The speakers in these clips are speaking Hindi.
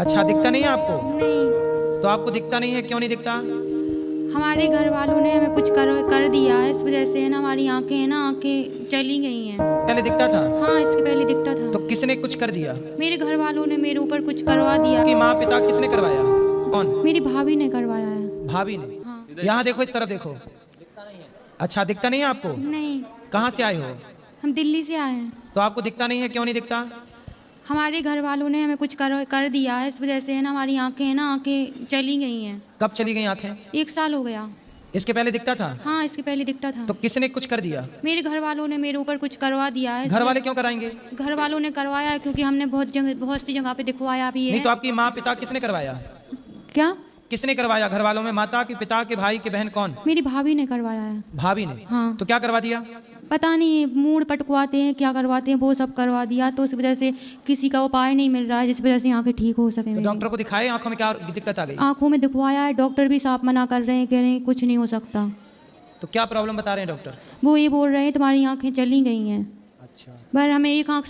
अच्छा, दिखता नहीं है आपको? नहीं, तो आपको दिखता नहीं है, क्यों नहीं दिखता? हमारे घर वालों ने हमें कुछ कर दिया है, इस वजह से है ना हमारी आंखें है ना आंखें चली गई हैं। पहले दिखता था? हाँ, इसके पहले दिखता था। तो किसने कुछ कर दिया? मेरे घर वालों ने मेरे ऊपर कुछ करवा दिया। कि माँ पिता किसने करवाया? कौन? मेरी भाभी ने करवाया है। भाभी ने? हाँ। यहाँ देखो, इस तरफ देखो। अच्छा, दिखता नहीं है आपको? नहीं, कहाँ से आए हो? हम दिल्ली से आए हैं। तो आपको दिखता नहीं है, क्यों नहीं दिखता? हमारे घर वालों ने हमें कुछ कर दिया है, इस वजह से है ना हमारी आंखें है ना आंखें चली गई हैं। कब चली गई आंखें? 1 साल हो गया। इसके पहले दिखता था? हाँ, इसके पहले दिखता था। तो किसने कुछ कर दिया? मेरे घर वालों ने मेरे ऊपर कुछ करवा दिया है। घर वाले क्यों कराएंगे? घर वालों ने करवाया है क्योंकि हमने बहुत सी जगह पे दिखवाया भी है। नहीं तो आपकी माँ पिता किसने करवाया? क्या? किसने करवाया घर वालों में? माता की, पिता के, भाई के, बहन, कौन? मेरी भाभी ने करवाया है। भाभी ने? हाँ। तो क्या करवा दिया? पता नहीं, मूड पटकवाते हैं, क्या करवाते हैं, वो सब करवा दिया। तो इस वजह से किसी का उपाय नहीं मिल रहा है जिस वजह से आंखें ठीक हो सके। तो डॉक्टर को दिखाए, आंखों में क्या दिक्कत आ गई? आंखों में दिखवाया है, डॉक्टर भी साफ मना कर रहे हैं, कह रहे हैं कुछ नहीं हो सकता। तो क्या प्रॉब्लम बता रहे हैं डॉक्टर? वो ये बोल रहे हैं तुम्हारी आंखें चली गई हैं। अच्छा, पर हमें एक आंख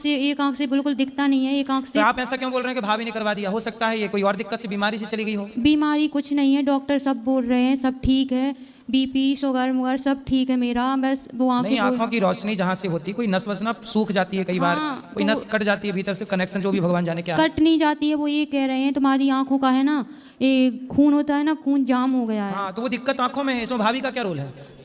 से बिल्कुल दिखता नहीं है, एक आंख तो से। आप ऐसा क्यों बोल रहे हैं कि भाभी ने करवा दिया? हो सकता है ये कोई और दिक्कत से, बीमारी से चली गई हो। बीमारी कुछ नहीं है, डॉक्टर सब बोल रहे हैं सब ठीक है, बीपी शुगर वगैरह सब ठीक है मेरा, बस वो नहीं, आंखों की रोशनी जहाँ से होती, कोई नस वस ना सूख जाती है कई बार। हाँ, कोई तो नस कट जाती है भीतर से, कनेक्शन जो भी भगवान जाने क्या। कट नहीं जाती है, वो ये कह रहे हैं तुम्हारी आंखों का है ना, ये खून होता है ना, खून जाम हो गया है। हाँ, तो वो दिक्कत आंखों में है। इसमें भाभी का क्या रोल है?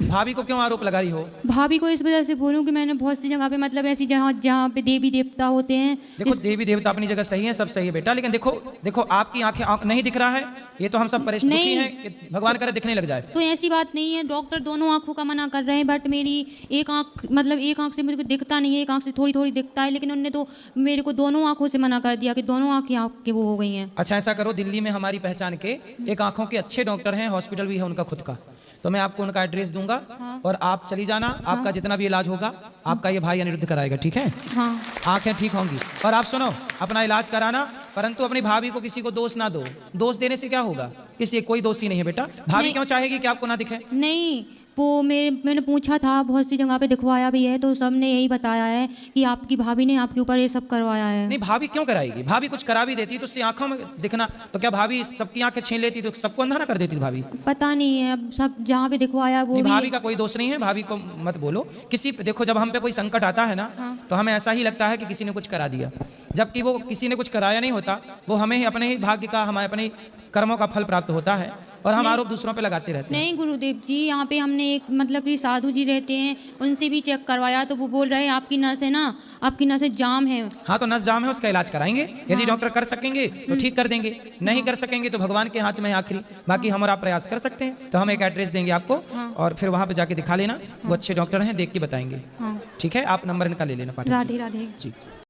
भाभी को क्यों आरोप लगा रही हो? भाभी को इस वजह से बोलूं कि मैंने बहुत सी जगह पे, मतलब ऐसी जहाँ जहाँ पे देवी देवता होते हैं। देखो, देवी देवता अपनी जगह सही है, सब सही है बेटा, लेकिन देखो देखो आपकी आंख नहीं दिख रहा है, ये तो हम सब परेशान दुखी हैं कि भगवान करे दिखने लग जाए। तो ऐसी बात नहीं है, डॉक्टर दोनों आंखों का मना कर रहे हैं, बट मेरी एक आंख, मतलब एक आंख से मुझे दिखता नहीं है, एक आंख से थोड़ी थोड़ी दिखता है, लेकिन उनने तो मेरे को दोनों आंखों से मना कर दिया कि दोनों आंखें आपके वो हो गई हैं। अच्छा, ऐसा करो, दिल्ली में हमारी पहचान के एक आंखों के अच्छे डॉक्टर हैं, हॉस्पिटल भी है उनका खुद का, तो मैं आपको उनका एड्रेस दूंगा। हाँ। और आप चली जाना, आपका जितना भी इलाज होगा आपका ये भाई अनिरुद्ध कराएगा, ठीक है? हाँ। आंखें ठीक होंगी। और आप सुनो, अपना इलाज कराना, परंतु अपनी भाभी को किसी को दोष ना दो। दोष देने से क्या होगा? किसी कोई दोषी नहीं है बेटा। भाभी नहीं। क्यों चाहेगी कि आपको ना दिखे? नहीं, वो मैंने पूछा था, बहुत सी जगह पे दिखवाया भी है, तो सब ने यही बताया है कि आपकी भाभी ने आपके ऊपर ये सब करवाया है। नहीं, भाभी क्यों कराएगी? भाभी कुछ करा भी देती तो उससे आंखों में दिखना, तो क्या भाभी सबकी आंखें छीन लेती तो सबको अंधा ना कर देती भाभी? पता नहीं है, अब सब जहाँ पे दिखवाया वो नहीं, भी। भाभी का कोई दोष नहीं है, भाभी को मत बोलो। किसी देखो, जब हम पे कोई संकट आता है ना, तो हमें ऐसा ही लगता है कि किसी ने कुछ करा दिया, जबकि वो किसी ने कुछ कराया नहीं होता। वो हमें ही अपने ही भाग्य का, हमारे अपने कर्मों का फल प्राप्त होता है, और हम आरोप दूसरों पे लगाते रहते हैं। नहीं गुरुदेव जी, यहाँ पे हमने एक, मतलब कि साधु जी रहते हैं, उनसे भी चेक करवाया, तो वो बोल रहे हैं आपकी नस है ना, आपकी नसें जाम है। हाँ, तो नस जाम है, उसका इलाज कराएंगे। यदि डॉक्टर कर सकेंगे तो ठीक कर देंगे, नहीं कर सकेंगे तो भगवान के हाथ में आखिरी। बाकी हम और आप प्रयास कर सकते हैं। तो हम एक एड्रेस देंगे आपको, और फिर वहाँ पे जाके दिखा लेना। वो अच्छे डॉक्टर हैं, देख के बताएंगे। हाँ। ठीक है, आप नंबर इनका ले लेना, पाठक जी। राधे राधे जी।